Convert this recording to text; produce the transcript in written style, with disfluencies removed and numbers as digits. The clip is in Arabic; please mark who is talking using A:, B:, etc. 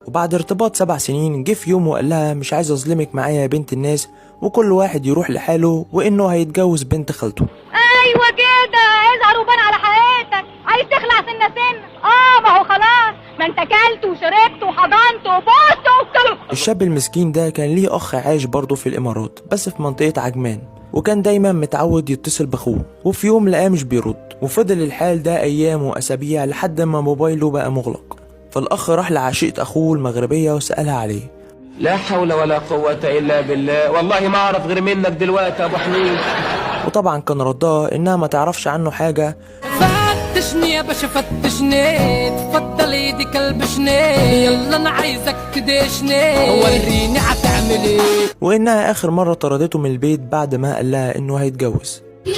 A: وبعد ارتباط 7 سنين جه في يوم وقال لها مش عايز اظلمك معايا يا بنت الناس، وكل واحد يروح لحاله، وانه هيتجوز بنت خالته.
B: ايوه كده، اظهر وبان على حقيقتك. عايز تخلع سنه. ما هو خلاص، ما انت كلت وشربت وحضنت وبوست وكل.
A: الشاب المسكين ده كان ليه اخ عايش برضه في الامارات بس في منطقة عجمان، وكان دايما متعود يتصل باخوه، وفي يوم لقاه مش بيرد، وفضل الحال ده ايام واسابيع لحد ما موبايله بقى مغلق. فالاخ راح لعشيقة اخوه المغربية وسألها عليه.
C: لا حول ولا قوة إلا بالله، والله ما أعرف غير منك دلوقتي يا أبو حميد.
A: وطبعا كان ردها انها ما تعرفش عنه حاجة.
D: فتشني يا باشا فتشني، تفضل ايدي كلبشني، يلا انا عايزك تدشني، وريني هتعمل ايه.
A: وانها اخر مرة طردته من البيت بعد ما قال لها انه هيتجوز.
B: يا